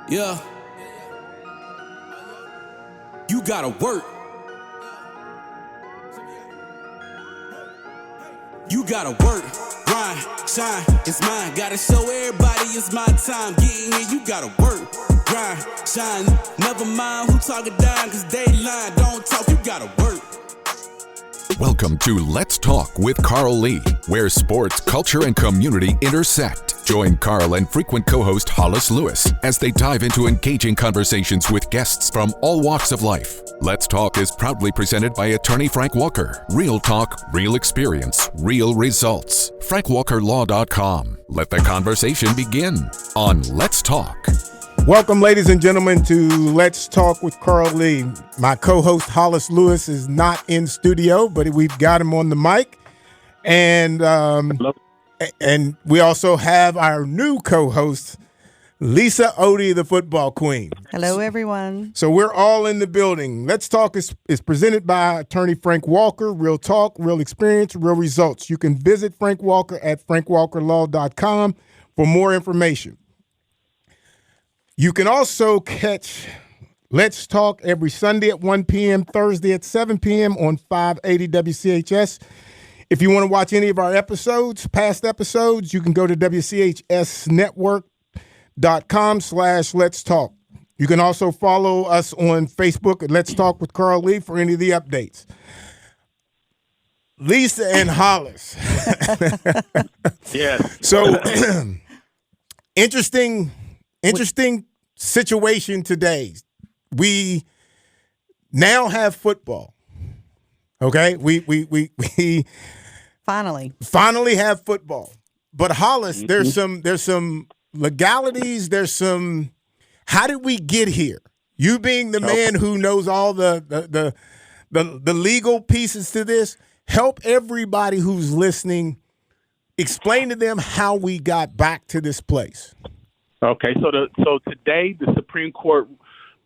Yeah. You gotta work. You gotta work, grind, shine, it's mine. Gotta show everybody it's my time. Getting here, you gotta work, grind, shine. Never mind who talking down, cause they lying. Don't talk, you gotta work. Welcome to Let's Talk with Carl Lee, where sports, culture, and community intersect. Join Carl and frequent co-host Hollis Lewis as they dive into engaging conversations with guests from all walks of life. Let's Talk is proudly presented by attorney Frank Walker. Real talk, real experience, real results. FrankWalkerLaw.com. Let the conversation begin on Let's Talk. Welcome, ladies and gentlemen, to Let's Talk with Carl Lee. My co-host Hollis Lewis is not in studio, but we've got him on the mic. And we also have our new co-host, Lisa Odie, the football queen. Hello, everyone. So we're all in the building. Let's Talk is presented by attorney Frank Walker. Real talk, real experience, real results. You can visit Frank Walker at FrankWalkerLaw.com for more information. You can also catch Let's Talk every Sunday at 1 p.m., Thursday at 7 p.m. on 580 WCHS. If you want to watch any of our episodes, past episodes, you can go to WCHSnetwork.com/Let's Talk. You can also follow us on Facebook at Let's Talk with Carl Lee for any of the updates. Lisa and Hollis. Yes. So, interesting situation today. We now have football. Okay? We finally have football. But Hollis, there's some legalities, how did we get here? You being the man who knows all the legal pieces to this, help everybody who's listening, explain to them how we got back to this place. Okay, so today the Supreme Court,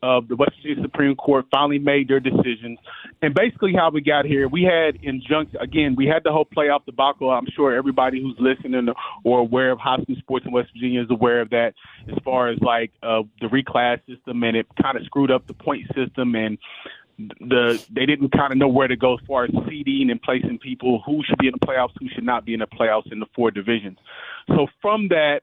the West Virginia Supreme Court finally made their decisions. And basically how we got here, we had injunctions. Again, we had the whole playoff debacle. I'm sure everybody who's listening or aware of high school sports in West Virginia is aware of that, as far as like the reclass system, and it kind of screwed up the point system, and they didn't kind of know where to go as far as seeding and placing people who should be in the playoffs, who should not be in the playoffs in the four divisions. So from that,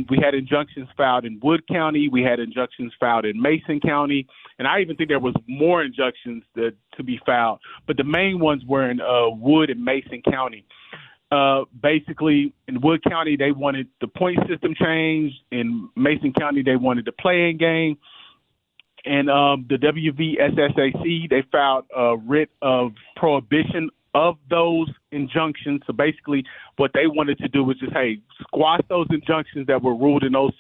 we had injunctions filed in Wood County. We had injunctions filed in Mason County. And I even think there was more injunctions to be filed. But the main ones were in Wood and Mason County. Basically, in Wood County, they wanted the point system changed. In Mason County, they wanted the play-in game. And the WVSSAC, they filed a writ of prohibition of those injunctions. So basically what they wanted to do was just, squash those injunctions that were ruled in those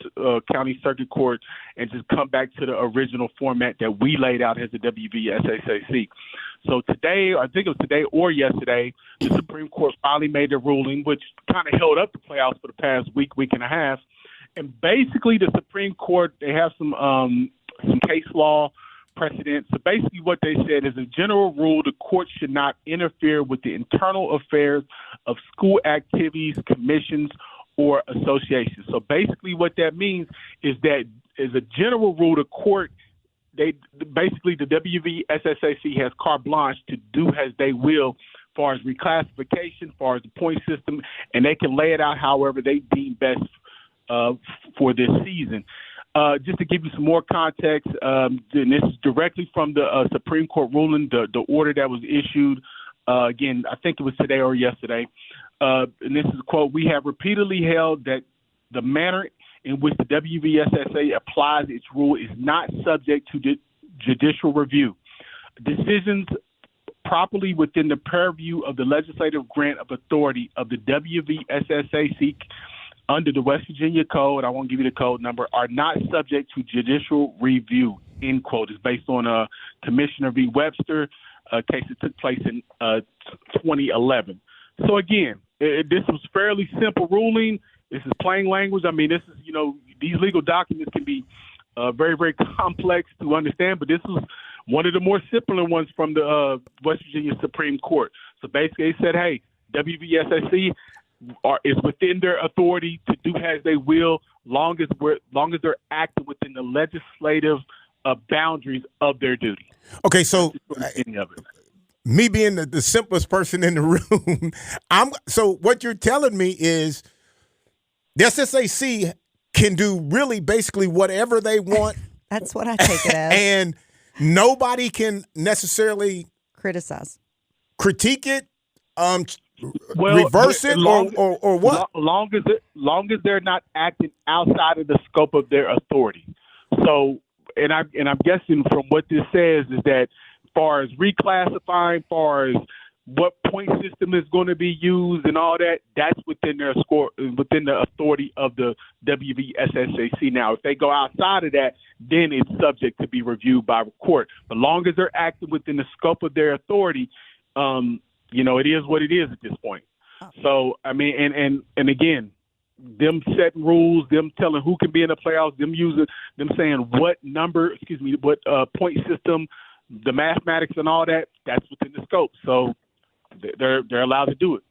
county circuit courts and just come back to the original format that we laid out as the WVSSAC. So today, I think it was today or yesterday, the Supreme Court finally made a ruling, which kind of held up the playoffs for the past week and a half. And basically the Supreme Court, they have some case law precedent. So basically what they said is, a general rule, the court should not interfere with the internal affairs of school activities, commissions, or associations. So basically what that means is that, as a general rule, the court, the WVSSAC has carte blanche to do as they will as far as reclassification, as far as the point system, and they can lay it out however they deem best for this season. Just to give you some more context, and this is directly from the Supreme Court ruling, the order that was issued. Again, I think it was today or yesterday. And this is a quote: "We have repeatedly held that the manner in which the WVSSA applies its rule is not subject to judicial review. Decisions properly within the purview of the legislative grant of authority of the WVSSAC under the West Virginia Code," I won't give you the code number, "are not subject to judicial review," end quote. It's based on Commissioner V. Webster, a case that took place in 2011. So again, this was fairly simple ruling. This is plain language. I mean, this is, these legal documents can be very, very complex to understand, but this was one of the more simpler ones from the West Virginia Supreme Court. So basically they said, hey, WVSSAC, is within their authority to do as they will, long as they're acting within the legislative boundaries of their duty. Okay, so me being the simplest person in the room, so what you're telling me is the SSAC can do really basically whatever they want. That's what I take it as. And nobody can necessarily critique it, reverse it, or what? Long as they're not acting outside of the scope of their authority. So, and I'm guessing from what this says is that, as far as reclassifying, as far as what point system is going to be used and all that, that's within the authority of the WVSSAC. Now, if they go outside of that, then it's subject to be reviewed by court. But long as they're acting within the scope of their authority, it is what it is at this point. So, I mean, and again, them setting rules, them telling who can be in the playoffs, them saying what point system, the mathematics and all that, that's within the scope. So they're allowed to do it.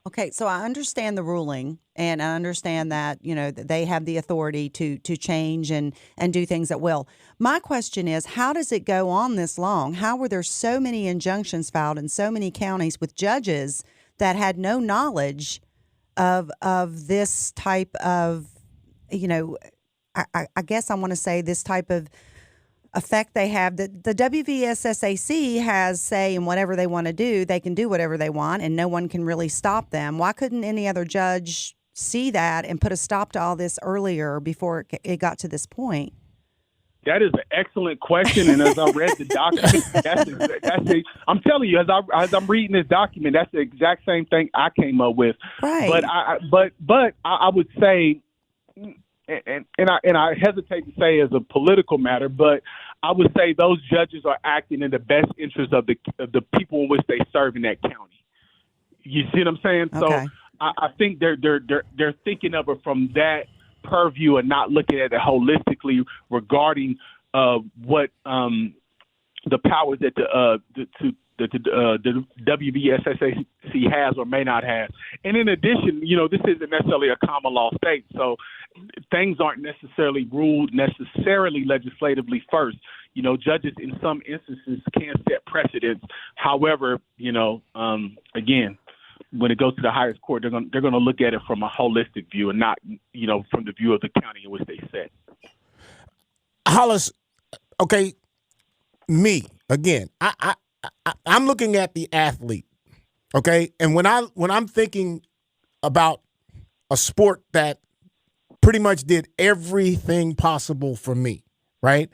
Okay, so I understand the ruling, and I understand that, that they have the authority to change and do things at will. My question is, how does it go on this long? How were there so many injunctions filed in so many counties with judges that had no knowledge of this type of, I guess I want to say this type of effect they have? The WVSSAC has say in whatever they want to do, they can do whatever they want and no one can really stop them. Why couldn't any other judge see that and put a stop to all this earlier before it got to this point? That is an excellent question, and as I read the document, I'm telling you, as I'm reading this document, that's the exact same thing I came up with. Right. But I would say, and I hesitate to say as a political matter, but I would say those judges are acting in the best interest of the people in which they serve in that county. You see what I'm saying? Okay. So I think they're thinking of it from that purview and not looking at it holistically regarding what the powers that the WVSSAC has or may not have. And in addition, this isn't necessarily a common law state, so things aren't necessarily ruled legislatively first. Judges in some instances can set precedents. However, again, when it goes to the highest court, they're going to look at it from a holistic view and not, from the view of the county in which they sit. Hollis, okay, me again. I'm looking at the athlete, okay, and when I'm thinking about a sport that pretty much did everything possible for me, right?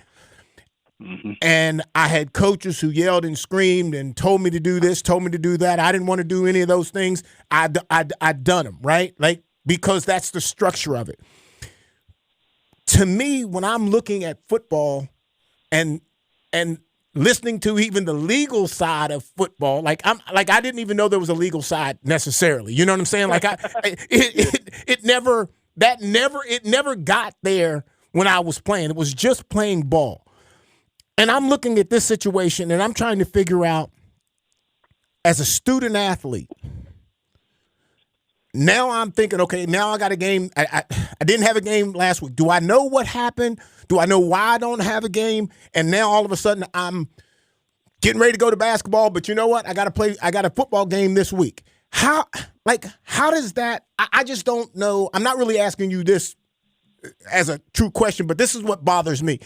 Mm-hmm. And I had coaches who yelled and screamed and told me to do this, told me to do that. I didn't want to do any of those things. I'd done them, right? Like, because that's the structure of it. To me, when I'm looking at football and listening to even the legal side of football, I didn't even know there was a legal side necessarily. You know what I'm saying? Like it never got there when I was playing. It was just playing ball. And I'm looking at this situation and I'm trying to figure out, as a student athlete, now I'm thinking, okay, now I got a game. I didn't have a game last week. Do I know what happened? Do I know why I don't have a game? And now all of a sudden I'm getting ready to go to basketball, but you know what? I got a football game this week. How does that, I just don't know. I'm not really asking you this as a true question, but this is what bothers me.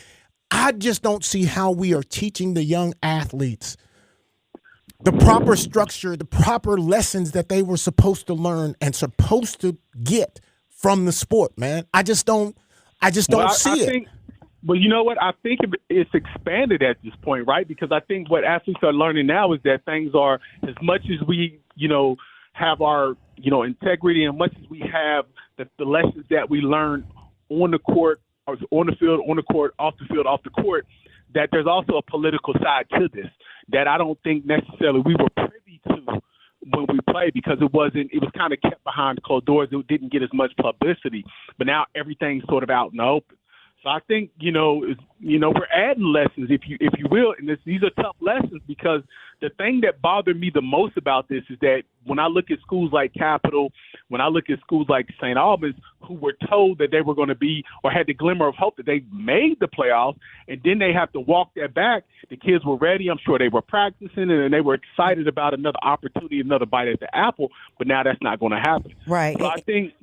I just don't see how we are teaching the young athletes the proper structure, the proper lessons that they were supposed to learn and supposed to get from the sport, man. I just don't see it. Well, you know what? I think it's expanded at this point, right? Because I think what athletes are learning now is that things are, as much as we, have our, integrity, and much as we have the lessons that we learn on the court, on the field, on the court, off the field, off the court, that there's also a political side to this that I don't think necessarily we were privy to when we played, because it was kind of kept behind closed doors. It didn't get as much publicity, but now everything's sort of out in the open. So I think, we're adding lessons, if you will, and these are tough lessons because the thing that bothered me the most about this is that when I look at schools like Capital, when I look at schools like St. Albans, who were told that they were going to be or had the glimmer of hope that they made the playoffs, and then they have to walk that back. The kids were ready. I'm sure they were practicing, and they were excited about another opportunity, another bite at the apple, but now that's not going to happen. Right. So I think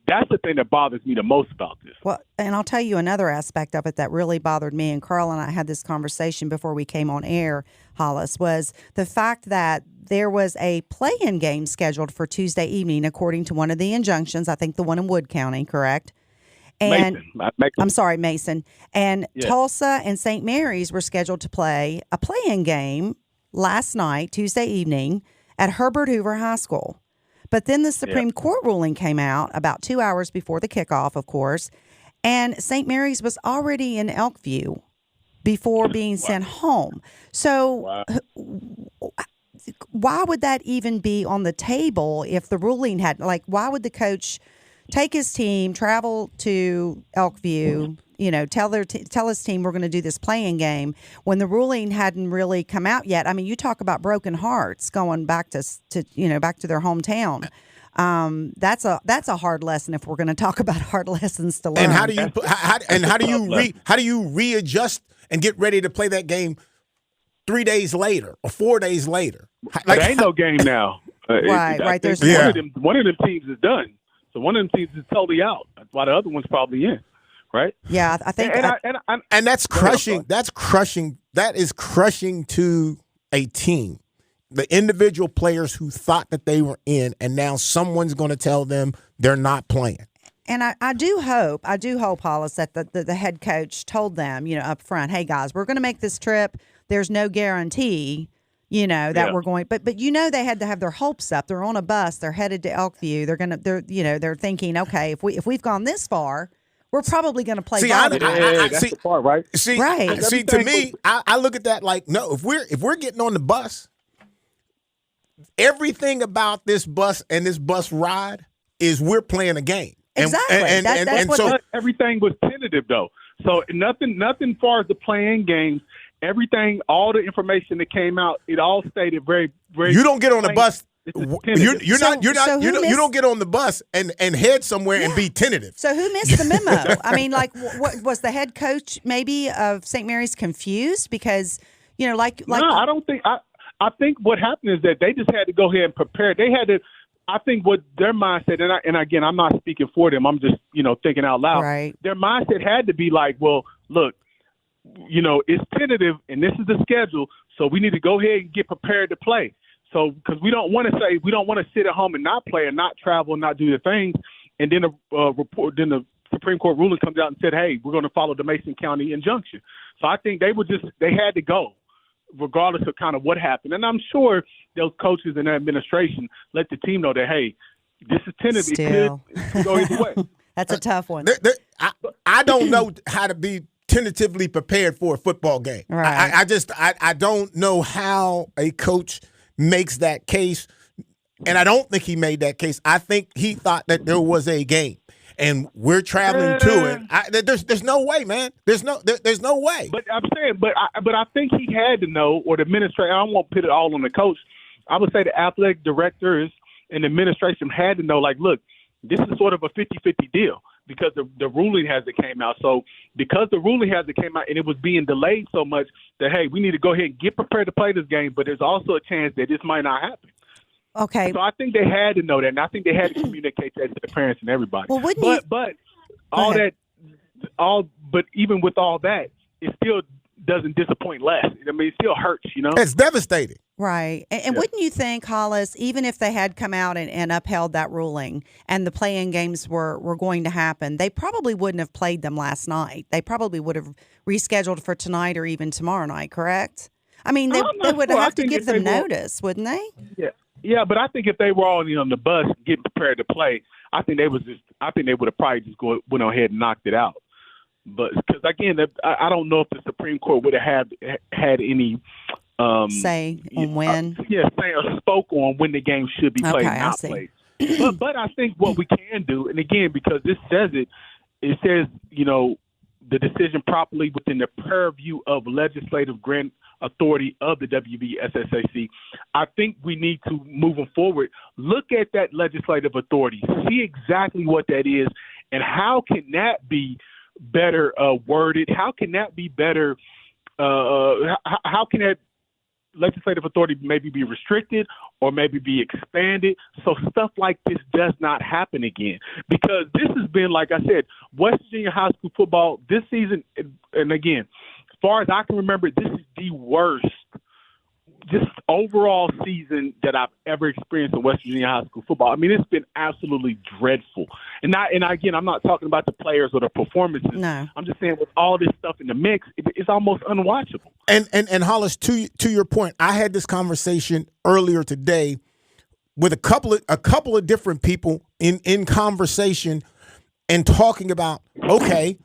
that's the thing that bothers me the most about this. Well, and I'll tell you another aspect of it that really bothered me, and Carl and I had this conversation before we came on air, Hollis, was the fact that there was a play-in game scheduled for Tuesday evening, according to one of the injunctions, I think the one in Wood County, correct? And Mason. I'm sorry, Mason. And Yes. Tulsa and St. Mary's were scheduled to play a play-in game last night, Tuesday evening, at Herbert Hoover High School. But then the Supreme Court ruling came out about 2 hours before the kickoff, of course, and St. Mary's was already in Elkview before being sent home. So why would that even be on the table if the ruling had, like, why would the coach take his team, travel to Elkview, tell his team we're going to do this playing game when the ruling hadn't really come out yet? I mean, you talk about broken hearts going back to back to their hometown. That's a hard lesson if we're going to talk about hard lessons to learn. And how do you readjust and get ready to play that game 3 days later or 4 days later? There ain't no game now. Right. There's one of them teams is done. So one of them teams is totally out. That's why the other one's probably in. Right? Yeah, I think. And that's crushing. That's crushing. That is crushing to a team. The individual players who thought that they were in, and now someone's going to tell them they're not playing. And I do hope, Hollis, that the head coach told them, up front, hey, guys, we're going to make this trip. There's no guarantee, that we're going. But they had to have their hopes up. They're on a bus. They're headed to Elkview. They're thinking, okay, if we've gone this far, we're probably going to play. That's the part, right? To me, I look at that like, no, if we're getting on the bus, everything about this bus and this bus ride is we're playing a game. Exactly. And so everything was tentative, though. So nothing far as the playing games. Everything, all the information that came out, it all stated very, very. You don't get on the bus. You don't get on the bus and head somewhere and be tentative. So who missed the memo? I mean, like, what was the head coach maybe of St. Mary's confused because No, I don't think. I think what happened is that they just had to go ahead and prepare. They had to. I think what their mindset, and again, I'm not speaking for them. I'm just thinking out loud. Right. Their mindset had to be like, well, look, it's tentative, and this is the schedule, so we need to go ahead and get prepared to play. So, because we don't want to sit at home and not play and not travel and not do the things, and then the Supreme Court ruling comes out and said, hey, we're going to follow the Mason County injunction. So I think they had to go, regardless of kind of what happened. And I'm sure those coaches and their administration let the team know that, hey, this is tentative. Still. It could go either way. That's a tough one. I don't know how to be tentatively prepared for a football game. Right. I don't know how a coach makes that case, and I don't think he made that case. I think he thought that there was a game, and we're traveling to it. There's no way, man. There's no way. But I'm saying, but I think he had to know, or the administrator. I won't put it all on the coach. I would say the athletic directors and the administration had to know, like, look, this is sort of a 50-50 deal because the ruling hasn't came out. So because the ruling hasn't came out and it was being delayed so much that, hey, we need to go ahead and get prepared to play this game, but there's also a chance that this might not happen. Okay. So I think they had to know that, and I think they had to communicate that to the parents and everybody. Well, but even with all that, it still doesn't disappoint less. I mean, it still hurts, It's devastating. Right. And wouldn't you think, Hollis, even if they had come out and upheld that ruling and the play-in games were going to happen, they probably wouldn't have played them last night. They probably would have rescheduled for tonight or even tomorrow night, correct? I mean, they would have to give them notice, wouldn't they? Yeah. Yeah, but I think if they were all on the bus getting prepared to play, I think they would have probably just went ahead and knocked it out. But because again, I don't know if the Supreme Court would have had any say on when. Say or spoke on when the game should be played, and not played. But I think what we can do, and again, because this says it says the decision properly within the purview of legislative grant authority of the WVSSAC. I think we need to, moving forward, look at that legislative authority, see exactly what that is, and how can that be better worded? How can that be better? How can that legislative authority maybe be restricted or maybe be expanded so stuff like this does not happen again? Because this has been, like I said, West Virginia high school football this season, and again, as far as I can remember, this is the worst just overall season that I've ever experienced in West Virginia high school football. I mean, it's been absolutely dreadful. And again, I'm not talking about the players or the performances. No. I'm just saying with all this stuff in the mix, it's almost unwatchable. And Hollis, to your point, I had this conversation earlier today with a couple of different people in conversation and talking about, okay,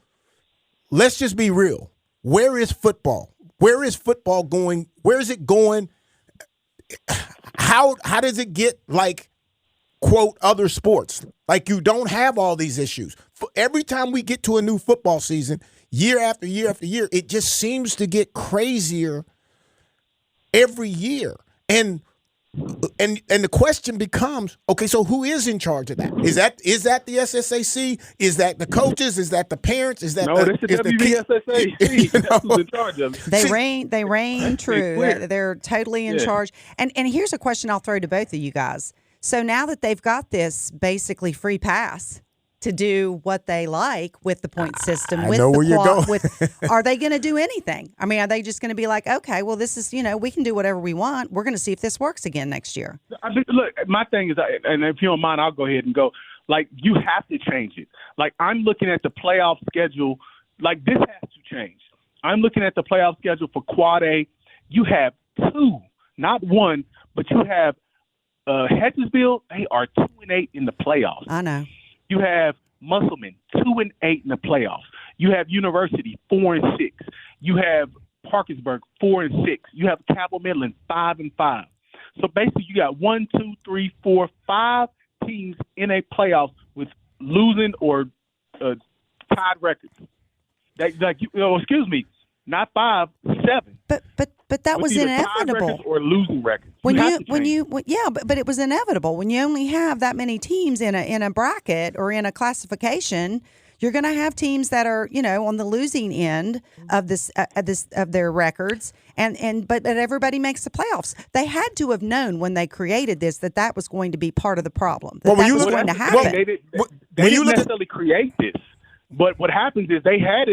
let's just be real. Where is football? Where is football going? Where is it going? How does it get like, quote, other sports? Like you don't have all these issues. Every time we get to a new football season, year after year after year, it just seems to get crazier every year. And the question becomes, okay, so who is in charge of that? Is that the SSAC? Is that the coaches? Is that the parents? Is that no? That's the WVSSAC. That's who's in charge of it. They reign true. They're totally in charge. And here's a question I'll throw to both of you guys. So now that they've got this basically free pass to do what they like with the point system, I know where you're going. Are they going to do anything? I mean, are they just going to be like, okay, well, this is, we can do whatever we want. We're going to see if this works again next year. I mean, look, my thing is, and if you don't mind, I'll go ahead and go. Like, you have to change it. Like, I'm looking at the playoff schedule. Like, this has to change. I'm looking at the playoff schedule for Quad A. You have two, not one, but you have Hedgesville. They are 2-8 in the playoffs. I know. You have Musselman, 2-8 in the playoffs. You have University, 4-6. You have Parkersburg, 4-6. You have Cabell Midland, 5-5. So basically, you got 1, 2, 3, 4, 5 teams in a playoff with losing or tied records. Not 5, 7. But that was inevitable. Or losing records. But it was inevitable. When you only have that many teams in a bracket or in a classification, you're going to have teams that are, on the losing end of of their records, but everybody makes the playoffs. They had to have known when they created this that was going to be part of the problem. That was going to happen. They didn't necessarily create this. But what happens is they had,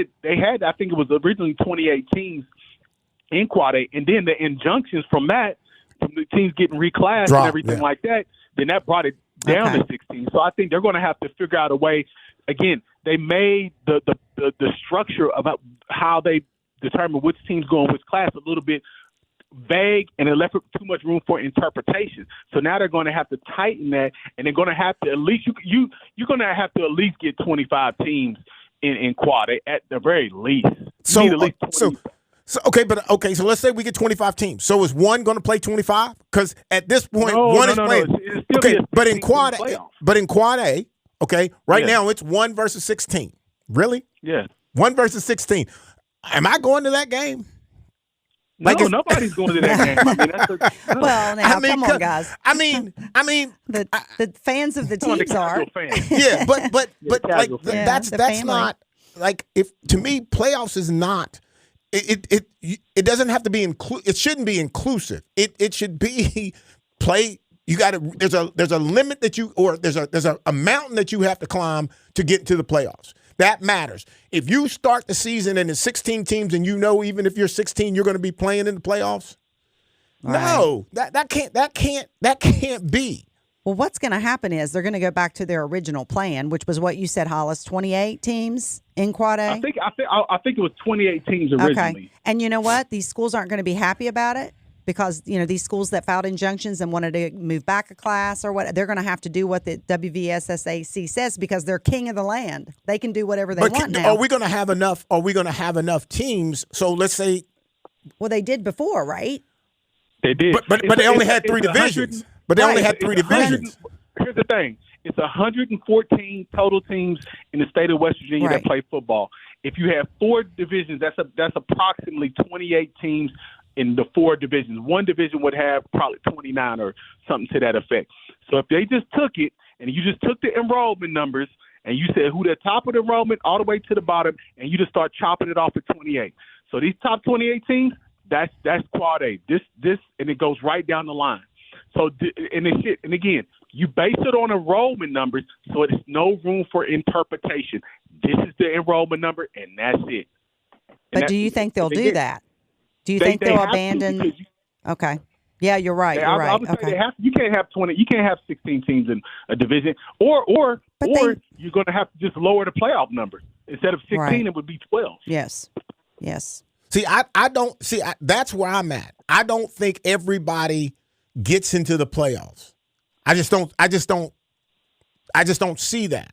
I think it was originally 28 teams in Quad A, and then the injunctions from that, from the teams getting reclassed and everything like that, then that brought it down to 16. So I think they're going to have to figure out a way. Again, they made the structure about how they determine which teams go in which class a little bit vague, and it left too much room for interpretation. So now they're going to have to tighten that, and they're going to have to at least you're going to have to at least get 25 teams in Quad A at the very least. So let's say we get 25 teams. So is one going to play 25? Because at this point, one is playing. Okay, but in Quad A, okay, now it's 1 versus 16. Really? Yeah. 1 versus 16. Am I going to that game? Nobody's going to that game. I mean, come on, guys. I mean, the fans of the teams are. Yeah, but like that's not like, if to me playoffs is not. It doesn't have to be it shouldn't be inclusive. It should be play. You got to. There's a limit that there's a mountain that you have to climb to get into the playoffs. That matters. If you start the season and it's 16 teams, and even if you're 16, you're going to be playing in the playoffs. Right. No, that can't be. Well, what's going to happen is they're going to go back to their original plan, which was what you said, Hollis, 28 teams in Quad A? I think it was 28 teams originally. Okay. And you know what? These schools aren't going to be happy about it because, these schools that filed injunctions and wanted to move back a class or what, they're going to have to do what the WVSSAC says because they're king of the land. They can do whatever they want now. Are we going to have enough teams? So let's say. Well, they did before, right? They did. But they only had 3 divisions. But they only had 3 divisions. Here's the thing. It's 114 total teams in the state of West Virginia that play football. if you have 4 divisions, that's approximately 28 teams in the 4 divisions. One division would have probably 29 or something to that effect. So if they just took it and you just took the enrollment numbers and you said who the top of the enrollment all the way to the bottom, and you just start chopping it off at 28. So these top 28 teams, that's quad A. This and it goes right down the line. So and again, you base it on enrollment numbers, so there's no room for interpretation. This is the enrollment number, and that's it. But do you think they'll do that? Do you think they'll abandon? Okay. Yeah, you're right. You're right. I would say they have. You can't have 20. You can't have 16 teams in a division, or you're going to have to just lower the playoff number. Instead of 16, right. It would be 12. Yes. See, I don't see. That's where I'm at. I don't think everybody gets into the playoffs. I just don't see that.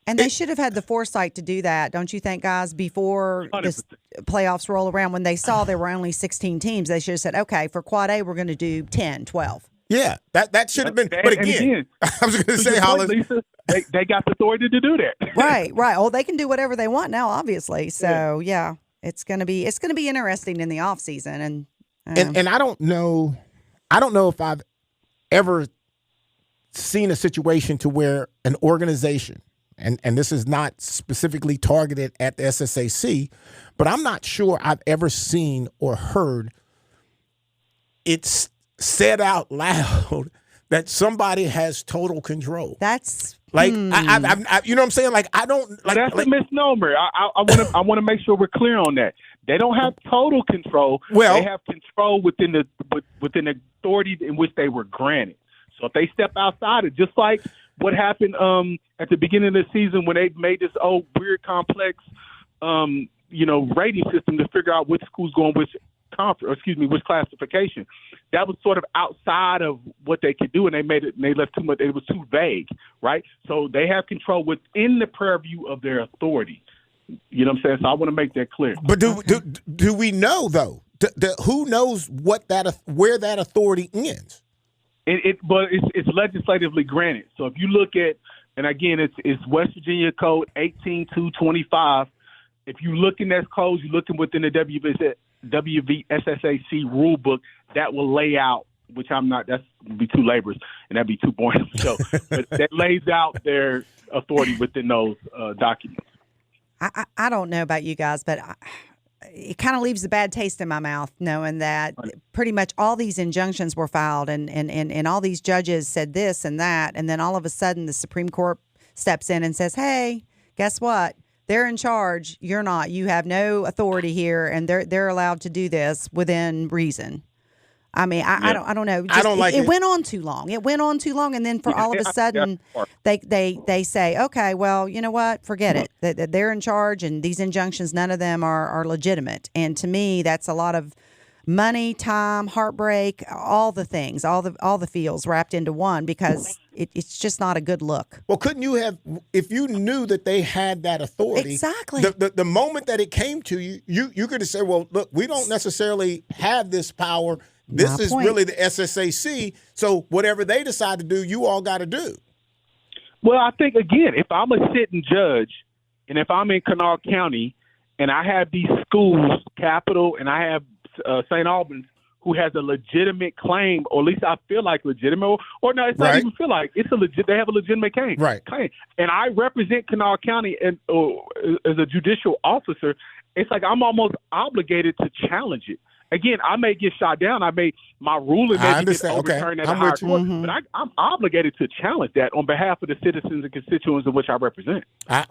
And they should have had the foresight to do that, don't you think, guys, before 100%. This playoffs roll around? When they saw there were only 16 teams, they should have said, okay, for Quad A, we're going to do 10, 12. Yeah, that should have been. But again, I was going to say, Hollis, Lisa, they got the authority to do that. Right. Oh, they can do whatever they want now, obviously. So, yeah, it's going to be interesting in the off season. And I don't know if I've ever seen a situation to where an organization, and this is not specifically targeted at the SSAC, but I'm not sure I've ever seen or heard it's said out loud that somebody has total control. That's like, I you know what I'm saying? Like, I don't like. That's a misnomer. I want to make sure we're clear on that. They don't have total control. Well, they have control within the authority in which they were granted. So if they step outside it, just like what happened at the beginning of the season when they made this weird complex rating system to figure out which schools going which which classification. That was sort of outside of what they could do, and they made it. And they left too much. It was too vague, right? So they have control within the purview of their authority. You know what I'm saying? So I want to make that clear. But do we know though? Who knows where that authority ends? But it's legislatively granted. So if you look at, and again, it's West Virginia Code 18225. If you look in that code, you're looking within the WVSSAC rule book that will lay out, which I'm not. That would be too laborious and that'd be too boring. So but that lays out their authority within those documents. I don't know about you guys, but it kind of leaves a bad taste in my mouth knowing that pretty much all these injunctions were filed and all these judges said this and that. And then all of a sudden the Supreme Court steps in and says, hey, guess what? They're in charge. You're not. You have no authority here, and they're allowed to do this within reason. I mean, I don't know. I don't like it. It went on too long. And then for all of a sudden, they say, okay, well, you know what? Forget it. That they're in charge, and these injunctions, none of them are legitimate. And to me, that's a lot of money, time, heartbreak, all the things, all the feels wrapped into one, because it's just not a good look. Well, couldn't you have, if you knew that they had that authority? Exactly. The moment that it came to you, you could have said, well, look, we don't necessarily have this power. This is really the SSAC. So whatever they decide to do, you all got to do. Well, I think, again, if I'm a sitting judge and if I'm in Kanawha County and I have these schools, Capital, and I have St. Albans, who has a legitimate claim, or at least I feel like legitimate, or no, it's not even feel like it's they have a legitimate claim. Right. And I represent Kanawha County as a judicial officer. It's like I'm almost obligated to challenge it. Again, I may get shot down. My ruling may get overturned at a higher court, but I'm obligated to challenge that on behalf of the citizens and constituents in which I represent. I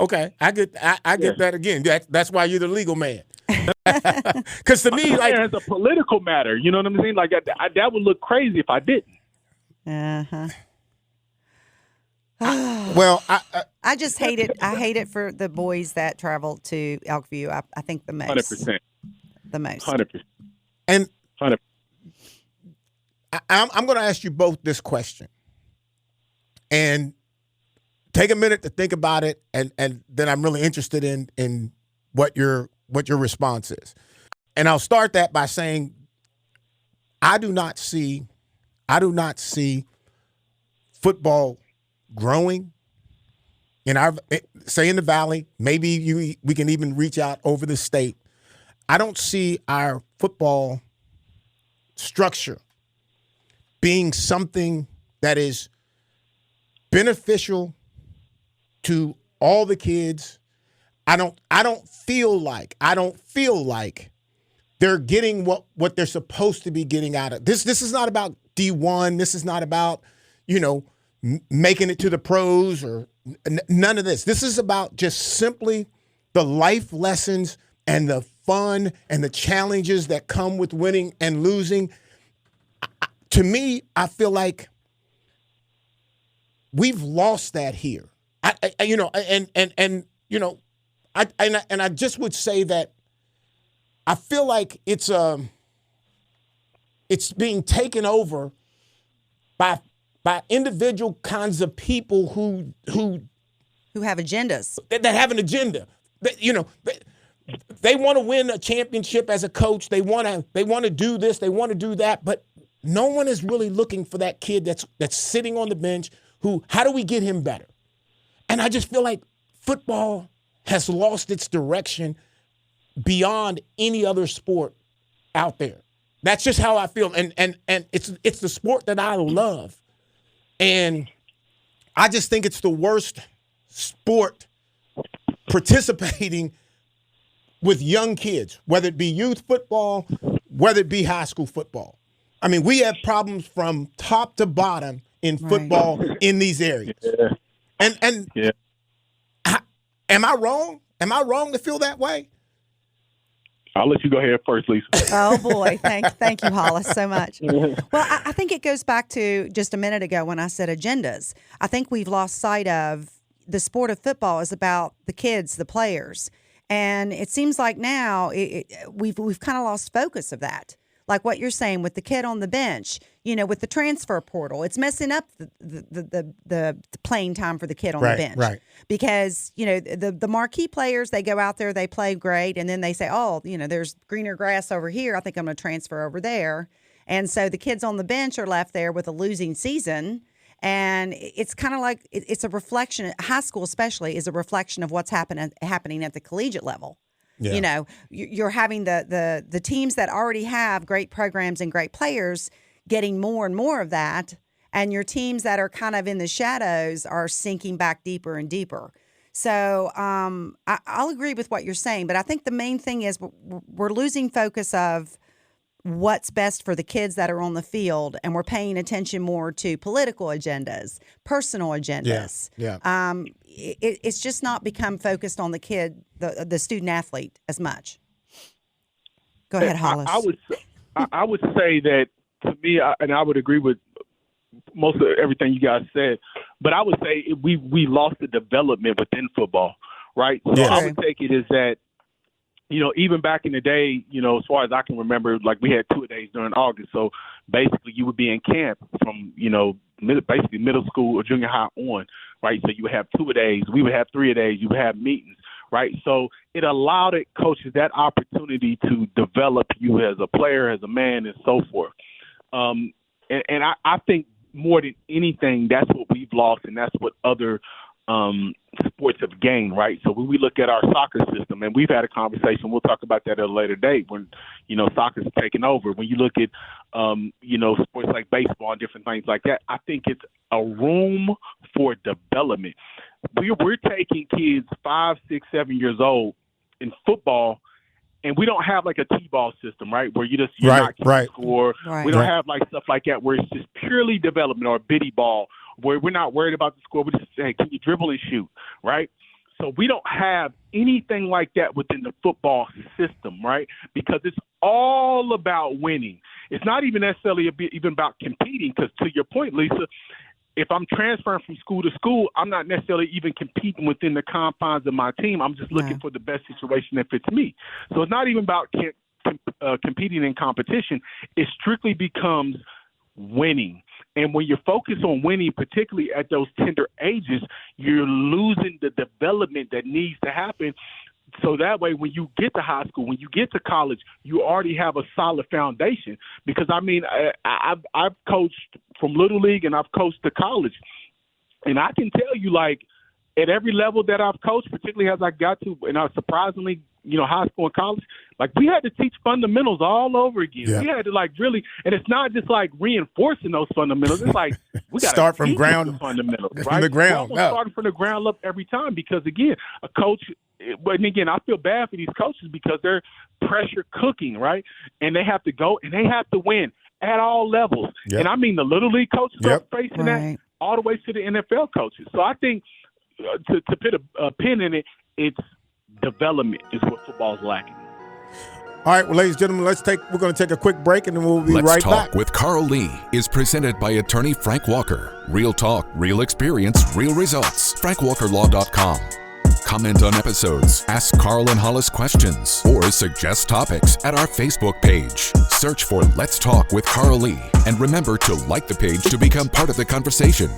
get that again. That's why you're the legal man. Because to me, like, it's a political matter. You know what I'm saying? Like that would look crazy if I didn't. Well, I just hate it. I hate it for the boys that travel to Elkview. I think the most. 100%. The most. 100%. And 100%. I'm going to ask you both this question, and take a minute to think about it, and then I'm really interested in what your response is. And I'll start that by saying I do not see football growing in our, say in the Valley, maybe we can even reach out over the state. I don't see our football structure being something that is beneficial to all the kids. I don't feel like they're getting what they're supposed to be getting out of this. This is not about D1. This is not about, making it to the pros or none of this. This is about just simply the life lessons and the fun and the challenges that come with winning and losing. To me, I feel like we've lost that here. I just would say that I feel like it's being taken over by individual kinds of people who have agendas. That have an agenda. They want to win a championship as a coach. They want to do this. They want to do that. But no one is really looking for that kid that's sitting on the bench. How do we get him better? And I just feel like football has lost its direction beyond any other sport out there. That's just how I feel. And it's the sport that I love. And I just think it's the worst sport participating with young kids, whether it be youth football, whether it be high school football. I mean, we have problems from top to bottom in football in these areas. Yeah. And yeah. Am I wrong? Am I wrong to feel that way? I'll let you go ahead first, Lisa. Oh, boy. Thank you, Hollis, so much. Well, I think it goes back to just a minute ago when I said agendas. I think we've lost sight of the sport of football is about the kids, the players. And it seems like now we've kind of lost focus of that. Like what you're saying with the kid on the bench, with the transfer portal, it's messing up the playing time for the kid on the bench. Right. Because, the marquee players, they go out there, they play great, and then they say, oh, there's greener grass over here. I think I'm going to transfer over there. And so the kids on the bench are left there with a losing season. And it's kind of like it's a reflection, high school especially, is a reflection of what's happening at the collegiate level. Yeah. You're having the teams that already have great programs and great players getting more and more of that, and your teams that are kind of in the shadows are sinking back deeper and deeper. So I'll agree with what you're saying, but I think the main thing is we're losing focus of what's best for the kids that are on the field, and we're paying attention more to political agendas, personal agendas. Yeah. It's just not become focused on the kid, the student athlete as much. Go ahead, Hollis. I would say that to me, and I would agree with most of everything you guys said, but I would say we lost the development within football, right? So I would take it as that, even back in the day, as far as I can remember, like we had 2-a-days during August. So basically you would be in camp from, basically middle school or junior high on, right? So you would have 2-a-days. We would have 3-a-days. You would have meetings, right? So it allowed coaches that opportunity to develop you as a player, as a man, and so forth. And I think more than anything, that's what we've lost, and that's what other sports have gained, right? So when we look at our soccer system, and we've had a conversation, we'll talk about that at a later date when, soccer's taking over. When you look at, sports like baseball and different things like that, I think it's a room for development. We're taking kids 5, 6, 7 years old in football, and we don't have like a T-ball system, right, where you're not keeping score. Right. We don't have like stuff like that where it's just purely development, or a biddy ball where we're not worried about the score. We just say, hey, can you dribble and shoot, right? So we don't have anything like that within the football system, right? Because it's all about winning. It's not even necessarily even about competing, because to your point, Lisa, if I'm transferring from school to school, I'm not necessarily even competing within the confines of my team. I'm just looking for the best situation that fits me. So it's not even about competing in competition. It strictly becomes winning. And when you're focused on winning, particularly at those tender ages, you're losing the development that needs to happen. So that way, when you get to high school, when you get to college, you already have a solid foundation. Because, I've coached from Little League and I've coached to college. And I can tell you, like, at every level that I've coached, particularly as I got to, and I was surprisingly, high school and college, like we had to teach fundamentals all over again. Yeah. We had to really, and it's not just like reinforcing those fundamentals. It's like we got to start from ground, the fundamentals, right? from the ground. We're starting from the ground up every time because again, a coach. But again, I feel bad for these coaches because they're pressure cooking, right? And they have to go and they have to win at all levels. Yep. And I mean the little league coaches are facing Right. that all the way to the NFL coaches. So I think to put a pin in it, it's development is what football is lacking. All right, well, ladies and gentlemen, we're going to take a quick break, and then we'll be Let's right Talk back. with Carl Lee is presented by attorney Frank Walker. Real talk, real experience, real results. FrankWalkerLaw.com. Comment on episodes, ask Carl and Hollis questions, or suggest topics at our Facebook page. Search for Let's Talk with Carl Lee, and remember to like the page to become part of the conversation.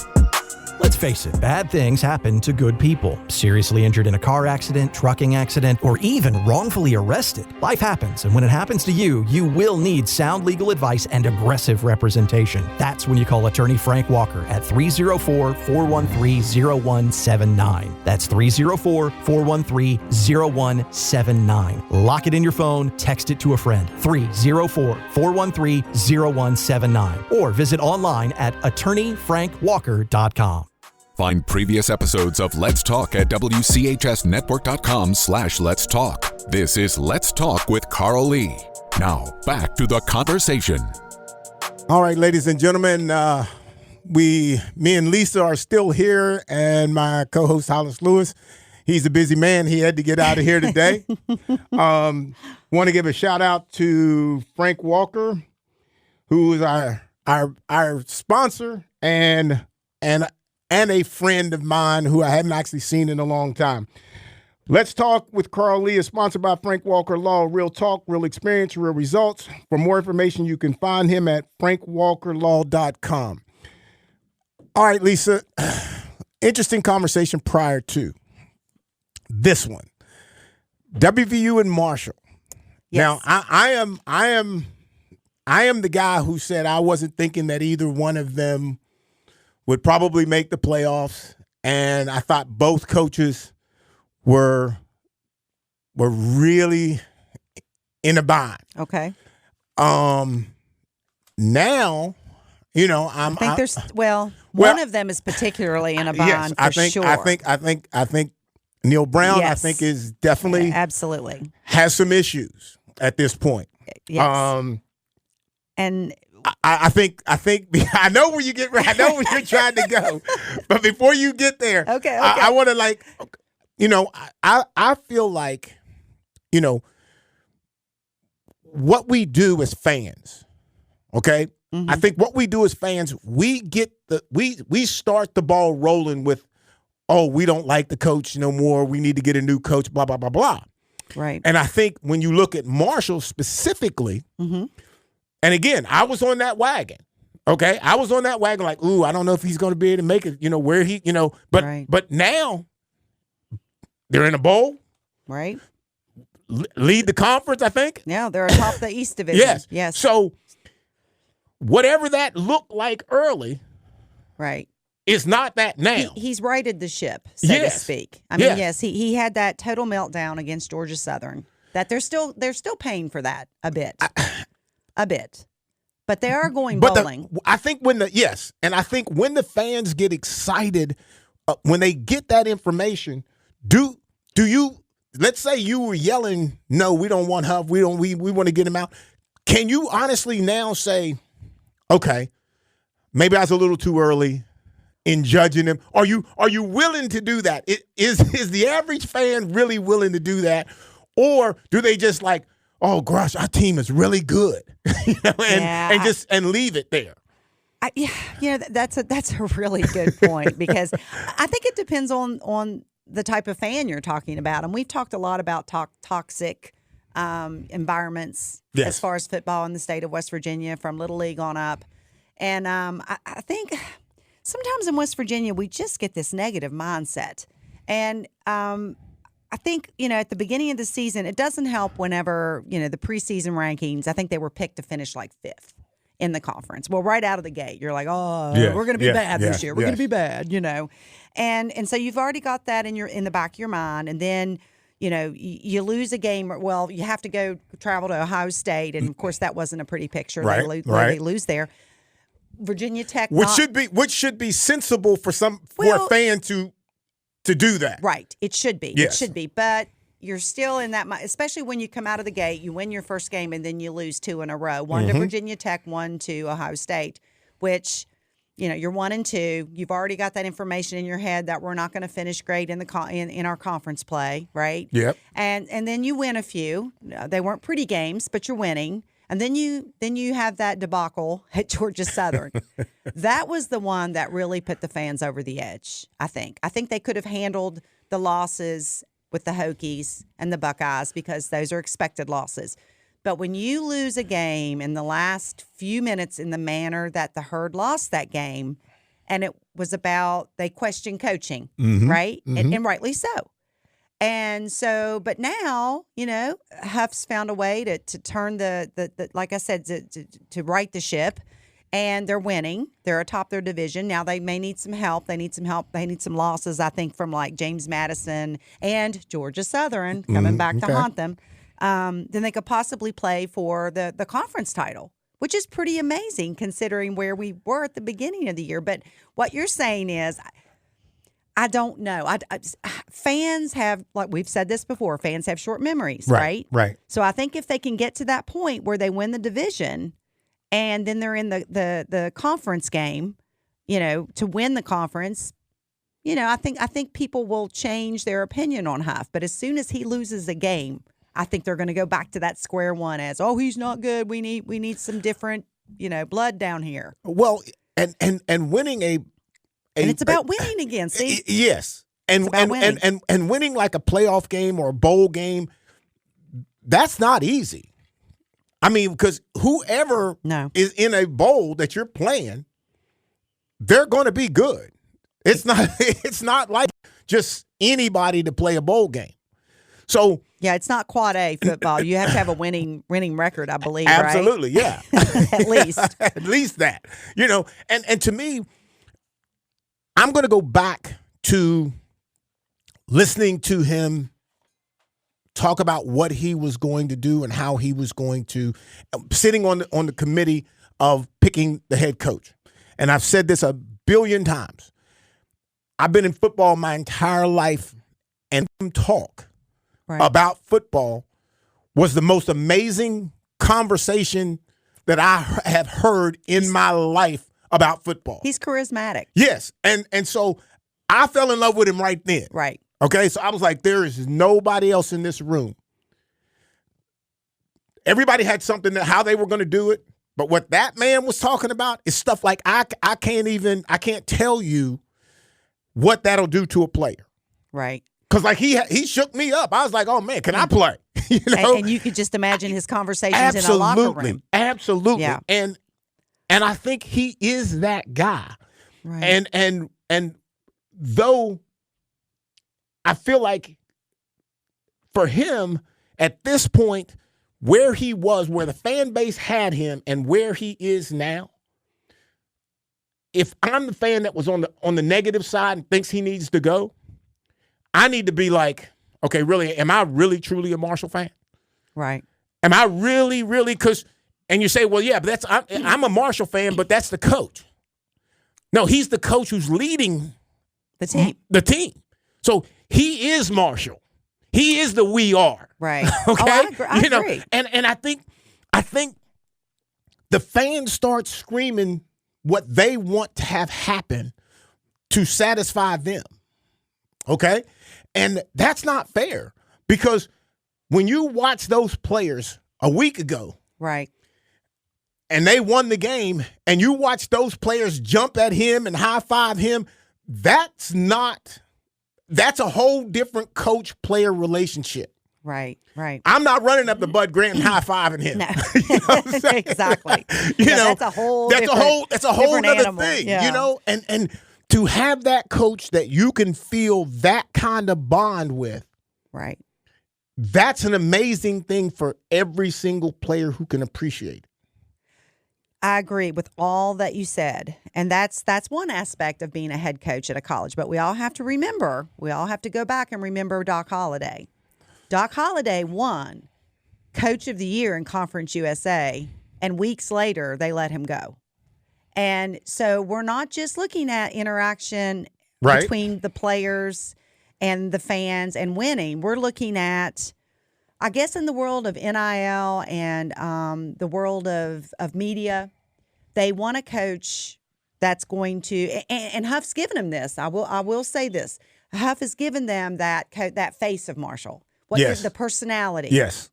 Let's face it, bad things happen to good people. Seriously injured in a car accident, trucking accident, or even wrongfully arrested. Life happens, and when it happens to you, you will need sound legal advice and aggressive representation. That's when you call attorney Frank Walker at 304-413-0179. That's 304-413-0179. Lock it in your phone, text it to a friend. 304-413-0179. Or visit online at attorneyfrankwalker.com. Find previous episodes of Let's Talk at WCHSnetwork.com/Let's Talk. This is Let's Talk with Carl Lee. Now, back to the conversation. All right, ladies and gentlemen, me and Lisa are still here, and my co-host Hollis Lewis, he's a busy man. He had to get out of here today. Want to give a shout out to Frank Walker, who is our sponsor and a friend of mine who I haven't actually seen in a long time. Let's Talk with Carl Lee is sponsored by Frank Walker Law. Real talk, real experience, real results. For more information, you can find him at FrankWalkerLaw.com. All right, Lisa, interesting conversation prior to this one. WVU and Marshall. Yes. Now, I am the guy who said I wasn't thinking that either one of them would probably make the playoffs, and I thought both coaches were really in a bind. Okay. Now, I think there's one of them is particularly in a bond for sure. I think Neal Brown, Yes. I think, is definitely absolutely has some issues at this point. yes. And I think I know where you're trying to go, but before you get there, Okay. I want to I feel like, what we do as fans, okay? Mm-hmm. I think what we do as fans, we start the ball rolling with, oh, we don't like the coach no more. We need to get a new coach, blah, blah, blah, blah. right. And I think when you look at Marshall specifically, Mm-hmm. and again, I was on that wagon. Okay, I was on that wagon like, ooh, I don't know if he's going to be able to make it. Where he, but Right. but now they're in a bowl, Right. lead the conference. I think. Yeah, they're atop the East Division. Yes. Yes. So whatever that looked like early right. is not that now. He's righted the ship, so to Yes. speak. I mean, Yes. yes, he had that total meltdown against Georgia Southern. That they're still paying for that a bit. But they are going bowling. I think when the fans get excited when they get that information, do you? Let's say you were yelling, "No, we don't want Huff. We want to get him out." Can you honestly now say, "Okay, maybe I was a little too early in judging him"? Are you willing to do that? Is the average fan really willing to do that, or do they just like, oh gosh, our team is really good, and leave it there? That's a really good point because I think it depends on the type of fan you're talking about, and we've talked a lot about toxic environments Yes. as far as football in the state of West Virginia, from Little League on up, and I think sometimes in West Virginia we just get this negative mindset, and I think, at the beginning of the season, it doesn't help whenever, the preseason rankings, I think they were picked to finish like 5th in the conference. Well, right out of the gate, you're like, oh, Yes, we're going to be yes, bad this yes, year. We're yes. going to be bad, And so you've already got that in the back of your mind. And then, you lose a game. Well, you have to go travel to Ohio State. And, of course, that wasn't a pretty picture. Right, They lose there. Virginia Tech. Which should be sensible for a fan to do that. Right. It should be. Yes. It should be. But you're still in that, especially when you come out of the gate, you win your first game and then you lose 2 in a row. One to Virginia Tech, 1 to Ohio State, which, you're 1 and 2. You've already got that information in your head that we're not going to finish great in in our conference play, right? Yep. And then you win a few. They weren't pretty games, but you're winning. And then you have that debacle at Georgia Southern. That was the one that really put the fans over the edge, I think. I think they could have handled the losses with the Hokies and the Buckeyes because those are expected losses. But when you lose a game in the last few minutes in the manner that the Herd lost that game, and it was about they questioned coaching, right? And rightly so. And so, but now, Huff's found a way to turn the like I said, to right the ship, and they're winning. They're atop their division. Now they may need some help. They need some help. They need some losses, I think, from like James Madison and Georgia Southern coming back to haunt them. Then they could possibly play for the conference title, which is pretty amazing considering where we were at the beginning of the year. But what you're saying is, I don't know. Fans have, like we've said this before, fans have short memories, right? Right. So I think if they can get to that point where they win the division and then they're in the conference game, to win the conference, I think people will change their opinion on Huff. But as soon as he loses a game, I think they're going to go back to that square one as, oh, he's not good. We need some different, blood down here. Well, and winning and it's about winning again. See, yes, and winning like a playoff game or a bowl game, that's not easy. I mean, because whoever is in a bowl that you're playing, they're going to be good. It's not like just anybody to play a bowl game. So yeah, it's not quad A football. You have to have a winning record, I believe. Absolutely, right? Yeah, at least at least that. And to me, I'm going to go back to listening to him talk about what he was going to do and how he was going to, sitting on the committee of picking the head coach. And I've said this a billion times. I've been in football my entire life, and talk about football was the most amazing conversation that I have heard in my life about football. He's charismatic. Yes. And so I fell in love with him right then. Right. Okay. So I was like, there is nobody else in this room. Everybody had something that how they were going to do it. But what that man was talking about is stuff like I can't tell you what that'll do to a player. Right. Because like he shook me up. I was like, oh man, can I play? And you could just imagine his conversations in a locker room. Absolutely. Yeah. And I think he is that guy. Right. And though I feel like for him at this point, where he was, where the fan base had him and where he is now, if I'm the fan that was on the negative side and thinks he needs to go, I need to be like, okay, really, am I really truly a Marshall fan? Right. Am I really, because, and you say, well, yeah, but I'm a Marshall fan, but that's the coach. No, he's the coach who's leading the team. So he is Marshall. He is the we are. Right. Okay. Oh, I agree. And I think the fans start screaming what they want to have happen to satisfy them. Okay? And that's not fair because when you watch those players a week ago, right, and they won the game, and you watch those players jump at him and high-five him, that's a whole different coach-player relationship. Right. I'm not running up to Bud Grant and high-fiving him. No. You know what I'm saying? Exactly. That's a whole other animal. thing, Yeah. And to have that coach that you can feel that kind of bond with, right, that's an amazing thing for every single player who can appreciate it. I agree with all that you said. And that's one aspect of being a head coach at a college. But we all have to remember, we all have to go back and remember Doc Holliday. Doc Holliday won Coach of the Year in Conference USA, and weeks later they let him go. And so we're not just looking at interaction between the players and the fans and winning. We're looking at, I guess, in the world of NIL and the world of media, they want a coach that's going to, and Huff's given them this. I will say this. Huff has given them that face of Marshall. What is the personality? Yes.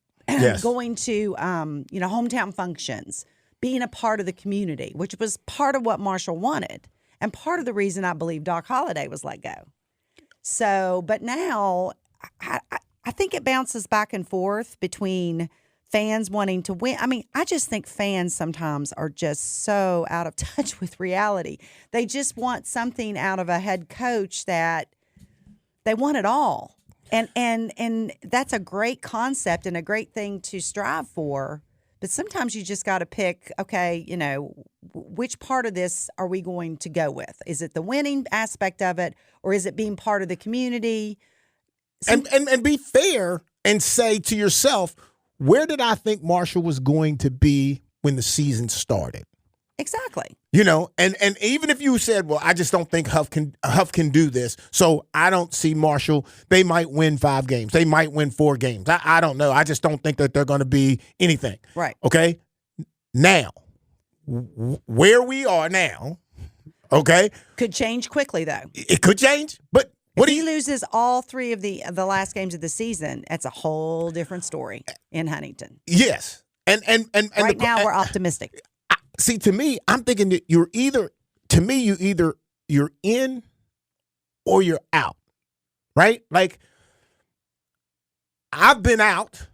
Going to hometown functions, being a part of the community, which was part of what Marshall wanted, and part of the reason I believe Doc Holliday was let go. So, but now I think it bounces back and forth between fans wanting to win. I mean, I just think fans sometimes are just so out of touch with reality. They just want something out of a head coach that they want it all. And that's a great concept and a great thing to strive for. But sometimes you just got to pick, okay, which part of this are we going to go with? Is it the winning aspect of it, or is it being part of the community? And be fair and say to yourself, where did I think Marshall was going to be when the season started? Exactly. And even if you said, well, I just don't think Huff can do this, so I don't see Marshall. They might win 5 games. They might win 4 games. I don't know. I just don't think that they're going to be anything. Right. Okay? Now, where we are now, okay? Could change quickly, though. It could change, but if he loses all 3 of the last games of the season, that's a whole different story in Huntington. Yes. And right now we're optimistic. See, to me, I'm thinking that you're either in or you're out, right? Like, I've been out,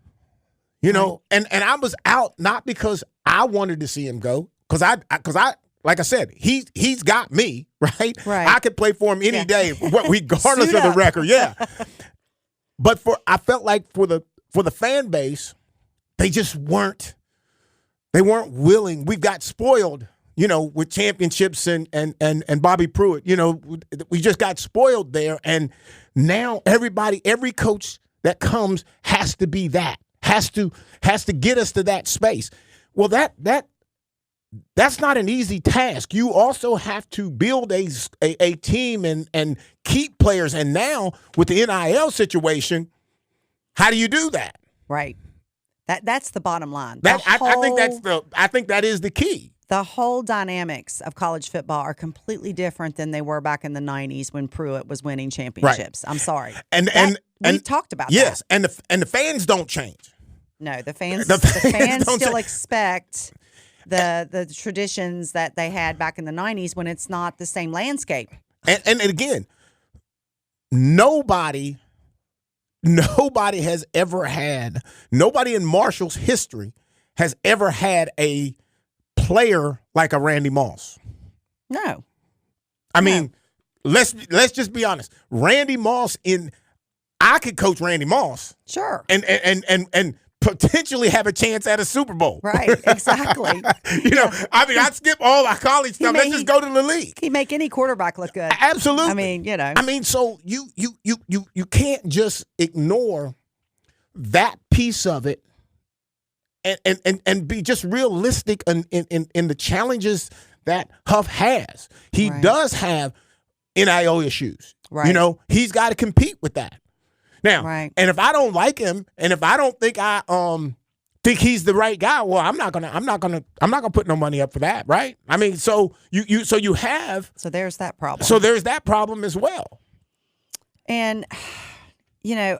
and I was out not because I wanted to see him go, because I like I said, he's got me, right? Right. I could play for him any day, regardless of the record. Yeah. But I felt like for the fan base, they just weren't. They weren't willing. We've got spoiled, with championships and Bobby Pruitt. We just got spoiled there. And now every coach that comes has to be that, has to get us to that space. Well, that's not an easy task. You also have to build a team and keep players. And now with the NIL situation, how do you do that? Right. That's the bottom line. I think that is the key. The whole dynamics of college football are completely different than they were back in the 90s when Pruitt was winning championships. Right. I'm sorry. And we've talked about yes, that. and the fans don't change. No, the fans still expect the traditions that they had back in the 90s when it's not the same landscape. And again, nobody has ever had, nobody in Marshall's history has ever had a player like a Randy Moss. No. I mean, let's just be honest. Randy Moss I could coach Randy Moss. Sure. And potentially have a chance at a Super Bowl. Right, exactly. I'd skip all our college stuff. Let's just go to the league. He'd make any quarterback look good. Absolutely. So you can't just ignore that piece of it and be just realistic in the challenges that Huff has. He does have NIL issues. Right. He's got to compete with that. Now, right. And if I don't like him, and if I don't think think he's the right guy, well, I'm not gonna put no money up for that, right? I mean, so there's that problem. So there's that problem as well. And I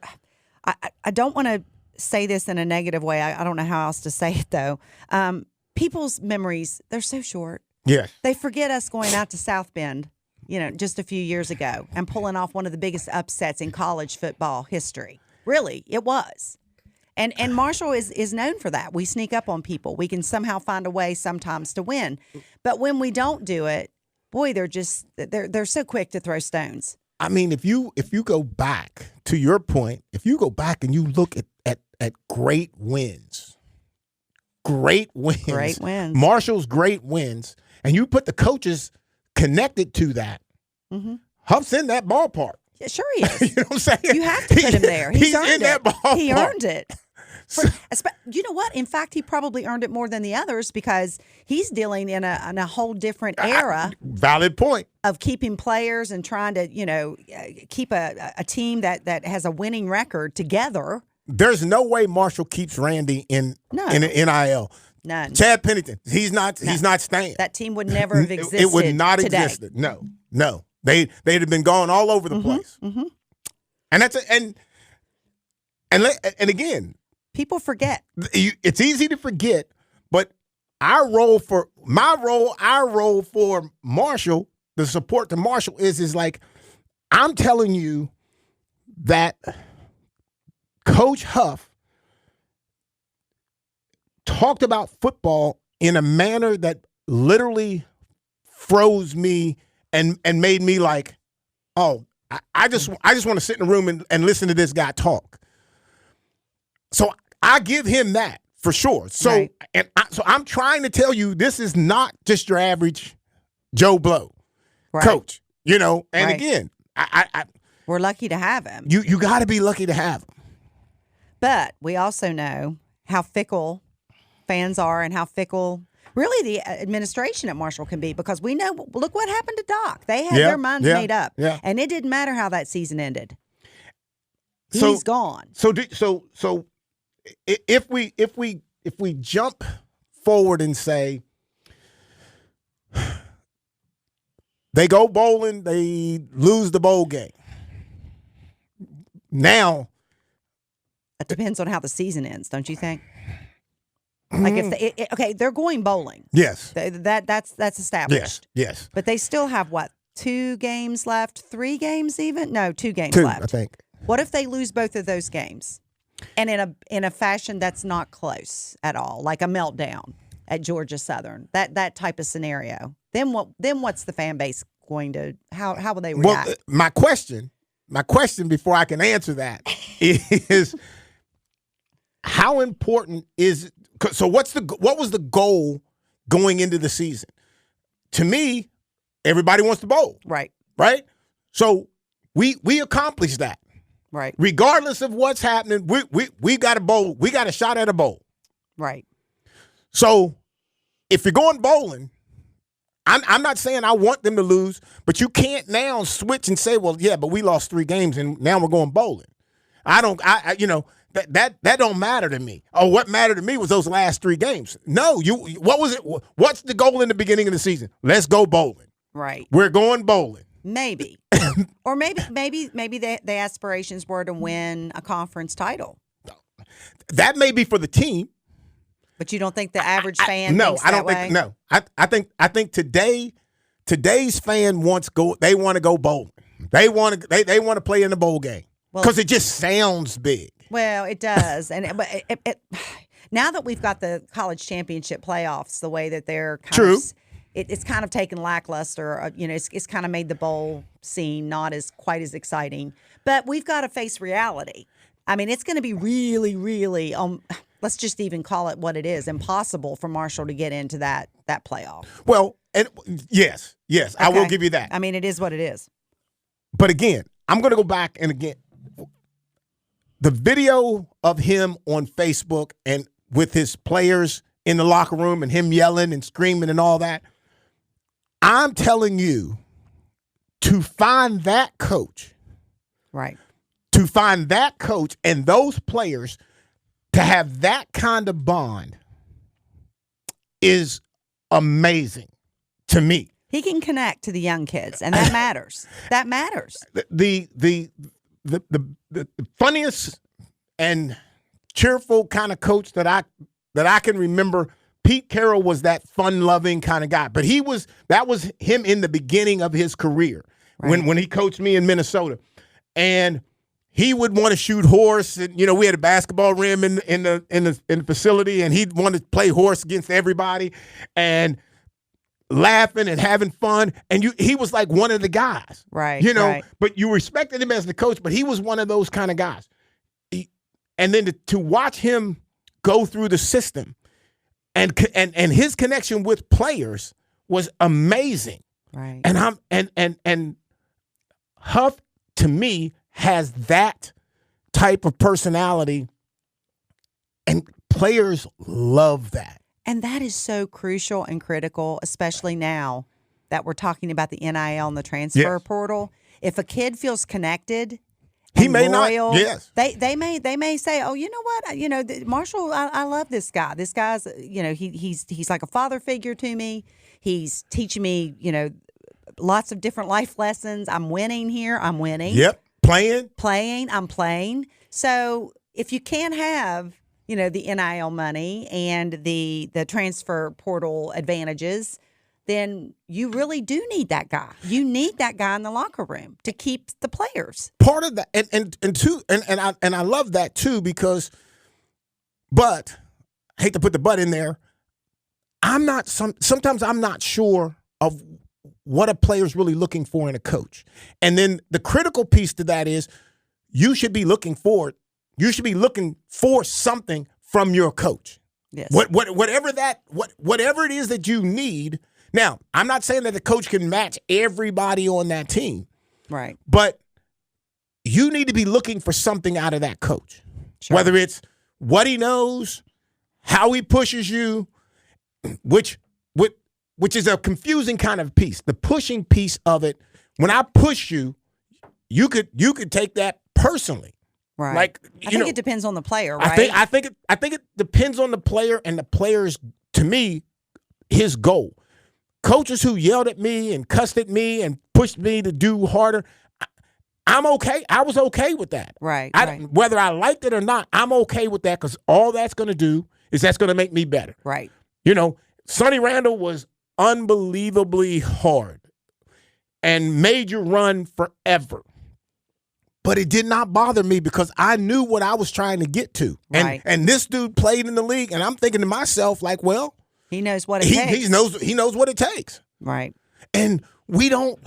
don't want to say this in a negative way. I don't know how else to say it though. People's memories, they're so short. Yeah. They forget us going out to South Bend, just a few years ago and pulling off one of the biggest upsets in college football history. Really, it was. And Marshall is known for that. We sneak up on people. We can somehow find a way sometimes to win. But when we don't do it, boy, they're so quick to throw stones. I mean, if you go back to your point, if you go back and you look at great wins, great wins. Great wins. Marshall's great wins. And you put the coaches connected to that. Huff's in that ballpark. Yeah, sure he is. You know what I'm saying? You have to put him there. He's earned in that it. ballpark. He earned it. You know what? In fact, he probably earned it more than the others because he's dealing in a whole different era. Valid point. Of keeping players and trying to, keep a team that has a winning record together. There's no way Marshall keeps Randy in an NIL. None. Chad Pennington, he's not staying. That team would never have existed. It would not today. existed. No. They'd have been gone all over the place. And that's and again, people forget. It's easy to forget, but our role for Marshall, the support to Marshall is like, I'm telling you that Coach Huff talked about football in a manner that literally froze me and made me like, oh, I just want to sit in a room and listen to this guy talk. So I give him that for sure. So right. So I'm trying to tell you, this is not just your average Joe Blow coach, And right. again, we're lucky to have him. You got to be lucky to have him. But we also know how fickle fans are and how fickle really the administration at Marshall can be, because we know, look what happened to Doc. They had their minds made up. Yeah. And it didn't matter how that season ended. He's gone. So if we jump forward and say they go bowling, they lose the bowl game. Now it depends on how the season ends, don't you think? Like if they're going bowling. Yes. That's established. Yes. But they still have 2 games left, 3 games even? No, 2 games left. I think. What if they lose both of those games? And in a fashion that's not close at all, like a meltdown at Georgia Southern. That type of scenario. Then what's the fan base going to how will they react? Well, my question before I can answer that is how important is so what was the goal going into the season? To me, everybody wants to bowl. Right. So we accomplished that. Right. Regardless of what's happening, we got a bowl. We got a shot at a bowl. Right. So if you're going bowling, I'm not saying I want them to lose, but you can't now switch and say, well, yeah, but we lost 3 games and now we're going bowling. That don't matter to me. Oh, what mattered to me was those last 3 games. No, what was it? What's the goal in the beginning of the season? Let's go bowling. Right. We're going bowling. Maybe. Or maybe the aspirations were to win a conference title. That may be for the team. But you don't think the average fan no, thinks I don't that think way? no. I think today's fan they want to go bowling. They want to play in the bowl game because it just sounds big. Well, it does. But now that we've got the college championship playoffs the way that they're kind of, it's kind of taken lackluster. It's kind of made the bowl scene not quite as exciting. But we've got to face reality. I mean, it's going to be really, really, let's just even call it what it is, impossible for Marshall to get into that playoff. Well, and yes, okay. I will give you that. I mean, it is what it is. But again, I'm going to go back and again, the video of him on Facebook and with his players in the locker room and him yelling and screaming and all that, I'm telling you, to find that coach, right? To find that coach and those players to have that kind of bond is amazing to me. He can connect to the young kids, and that matters. That matters. The funniest and cheerful kind of coach that I can remember, Pete Carroll was that fun-loving kind of guy. But that was him in the beginning of his career when he coached me in Minnesota. And he would want to shoot horse, and we had a basketball rim in the facility, and he'd want to play horse against everybody, and laughing and having fun. And he was like one of the guys, right? But you respected him as the coach, but he was one of those kind of guys. And then to watch him go through the system, and his connection with players was amazing. Right. And Huff, to me, has that type of personality, and players love that. And that is so crucial and critical, especially now that we're talking about the NIL and the transfer portal. If a kid feels connected, he may loyal, not. Yes, they may say, "Oh, you know what? Marshall, I love this guy. This guy's, he's like a father figure to me. He's teaching me, lots of different life lessons. I'm winning here. I'm winning. Yep, playing. I'm playing. So if you can't have, the NIL money and the transfer portal advantages, then you really do need that guy. You need that guy in the locker room to keep the players. Part of that, and I love that too, because, but I hate to put the but in there. Sometimes I'm not sure of what a player's really looking for in a coach. And then the critical piece to that is you should be looking for something from your coach. Yes. Whatever it is that you need. Now, I'm not saying that the coach can match everybody on that team. Right. But you need to be looking for something out of that coach. Sure. Whether it's what he knows, how he pushes you, which is a confusing kind of piece. The pushing piece of it, when I push you, you could take that personally. Right. Like, I think it depends on the player, right? I think it depends on the player and the player's, to me, his goal. Coaches who yelled at me and cussed at me and pushed me to do harder, I'm okay. I was okay with that. Right. Whether I liked it or not, I'm okay with that, because all that's going to do is that's going to make me better. Right. Sonny Randall was unbelievably hard and made you run forever. But it did not bother me because I knew what I was trying to get to. Right. And this dude played in the league, and I'm thinking to myself, like, well, he knows what it takes. He knows what it takes. Right. And we don't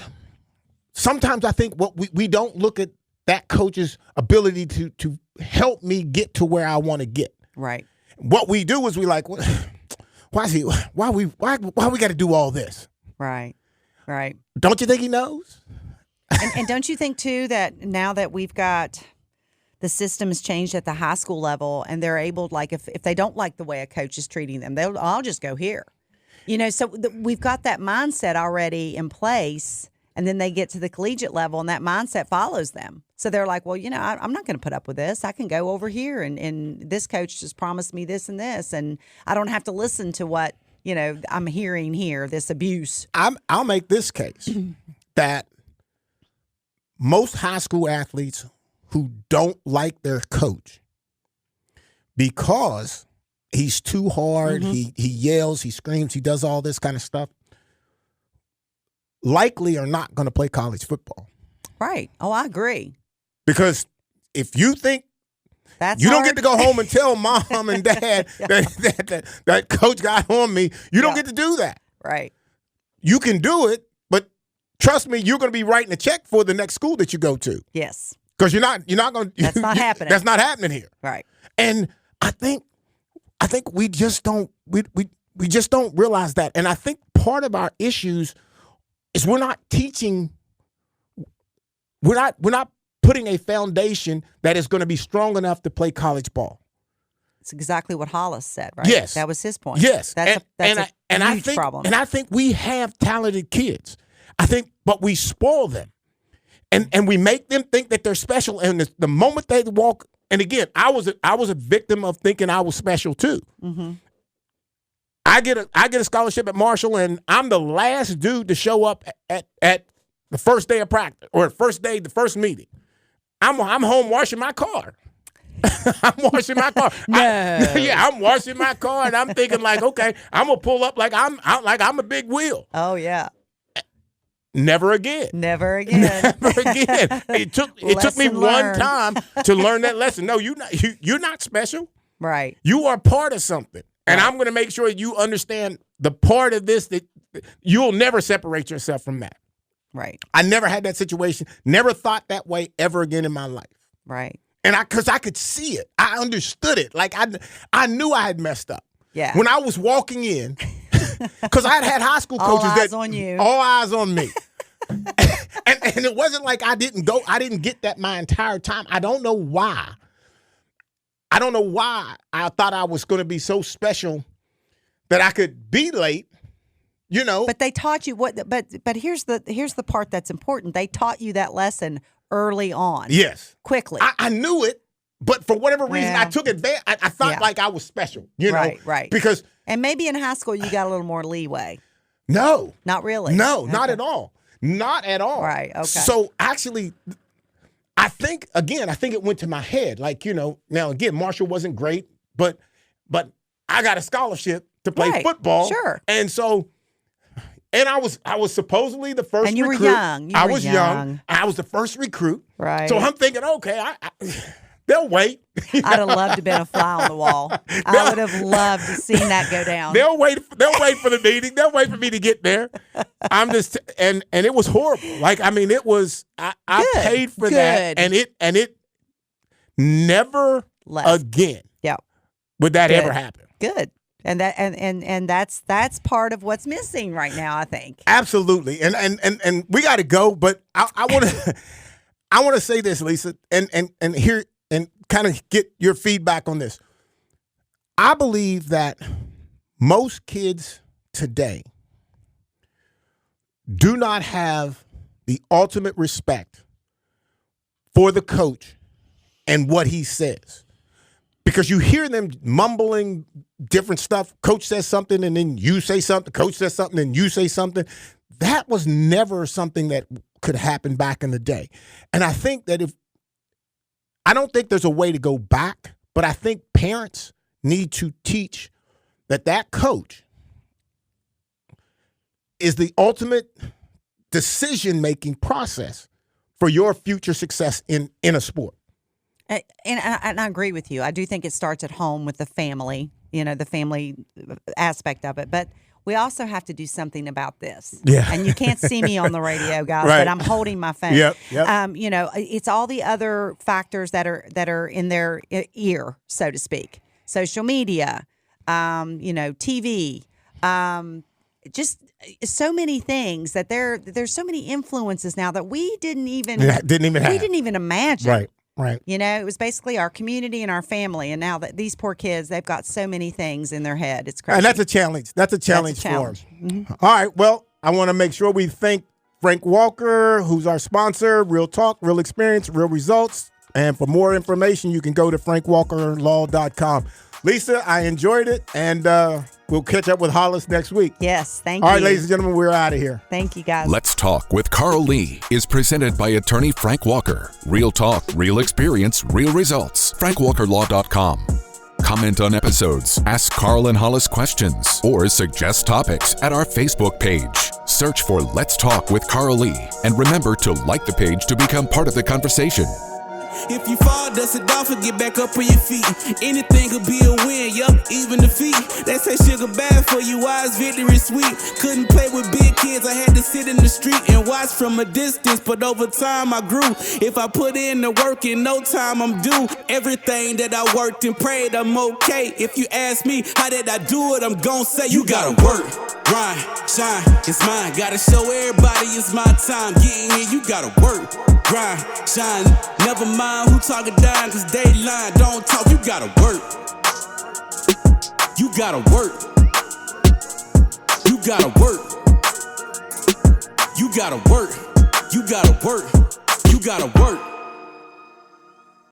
– sometimes I think we don't look at that coach's ability to help me get to where I want to get. Right. What we do is we like, why we got to do all this? Right. Right. Don't you think he knows? And don't you think, too, that now that we've got the system has changed at the high school level and they're able, like, if they don't like the way a coach is treating them, I'll just go here. So we've got that mindset already in place, and then they get to the collegiate level and that mindset follows them. So they're like, well, I'm not going to put up with this. I can go over here and this coach just promised me this and this, and I don't have to listen to what, I'm hearing here, this abuse. I'll make this case that most high school athletes who don't like their coach because he's too hard, he yells, he screams, he does all this kind of stuff, likely are not going to play college football. Right. Oh, I agree. Because if you think you don't get to go home and tell mom and dad that coach got on me, you don't get to do that. Right. You can do it, but trust me, you're going to be writing a check for the next school that you go to. Yes. Because you're not going to. That's not happening. That's not happening here. Right. And I think we just don't realize that. And I think part of our issues is we're not teaching. We're not putting a foundation that is going to be strong enough to play college ball. It's exactly what Hollis said, right? Yes. That was his point. Yes. That's a huge huge problem. And I think we have talented kids. But we spoil them. And we make them think that they're special. And the moment they walk, and again, I was a victim of thinking I was special too. Mm-hmm. I get a scholarship at Marshall, and I'm the last dude to show up at the first day of practice or the first meeting. I'm home washing my car. I'm washing my car. No. I'm washing my car, and I'm thinking like, okay, I'm gonna pull up like I'm a big wheel. Oh yeah. Never again. Never again. Never again. It took me one time to learn that lesson. No, you're not special. Right. You are part of something, and I'm going to make sure you understand the part of this that you'll never separate yourself from that. Right. I never had that situation. Never thought that way ever again in my life. Right. And because I could see it, I understood it. Like I knew I had messed up. Yeah. When I was walking in, because I had high school coaches all eyes on you. All eyes on me. and it wasn't like I didn't get that my entire time. I don't know why. I thought I was going to be so special that I could be late. You know, but they taught you what. But here's the part that's important. They taught you that lesson early on. Yes, quickly. I knew it, but for whatever reason, I took advantage. I felt like I was special. You know, right. Because maybe in high school you got a little more leeway. No, not really. No, not at all. Not at all. Right. Okay. So actually, I think it went to my head. Like, you know, now again, Marshall wasn't great, but I got a scholarship to play football. Sure. And so. And I was supposedly the first recruit. And you were young. I was young. I was the first recruit. Right. So I'm thinking, okay, they'll wait. I'd have loved to have been a fly on the wall. I would have loved to seen that go down. They'll wait for the meeting. They'll wait for me to get there. I'm just and it was horrible. Like, I mean, it was I paid for that, and it never again. Yeah. Would that ever happen? Good. And that's part of what's missing right now, I think. Absolutely. And we got to go, but I want to say this, Lisa, and here and kind of get your feedback on this. I believe that most kids today do not have the ultimate respect for the coach and what he says. Because you hear them mumbling different stuff. Coach says something, and then you say something. Coach says something, and you say something. That was never something that could happen back in the day. And I think that I don't think there's a way to go back, but I think parents need to teach that coach is the ultimate decision-making process for your future success in a sport. And I agree with you. I do think it starts at home with the family, you know, the family aspect of it. But we also have to do something about this. Yeah. And you can't see me on the radio, guys, right. but I'm holding my phone. Yep. You know, it's all the other factors that are in their ear, so to speak. Social media, you know, TV, just so many things that there's so many influences now that we didn't even imagine. Right. You know, it was basically our community and our family. And now that these poor kids, they've got so many things in their head. It's crazy. And that's a challenge. That's a challenge for them. Mm-hmm. All right. Well, I want to make sure we thank Frank Walker, who's our sponsor. Real talk, real experience, real results. And for more information, you can go to frankwalkerlaw.com. Lisa, I enjoyed it, and we'll catch up with Hollis next week. Yes, thank you. All right, ladies and gentlemen, we're out of here. Thank you, guys. Let's Talk with Carl Lee is presented by attorney Frank Walker. Real talk, real experience, real results. frankwalkerlaw.com. Comment on episodes, ask Carl and Hollis questions, or suggest topics at our Facebook page. Search for Let's Talk with Carl Lee, and remember to like the page to become part of the conversation. If you fall, dust it off and get back up on your feet. Anything could be a win, yup, even defeat. They say sugar bad for you, why is victory sweet? Couldn't play with big kids, I had to sit in the street and watch from a distance, but over time I grew. If I put in the work, in no time I'm due. Everything that I worked and prayed, I'm okay. If you ask me, how did I do it, I'm gon' say you gotta work, grind, shine, it's mine. Gotta show everybody it's my time. Getting here, you gotta work, grind, shine. Never mind who talking down, cause they lying. Don't talk, you gotta work. You gotta work. You gotta work. You gotta work. You gotta work. You gotta work.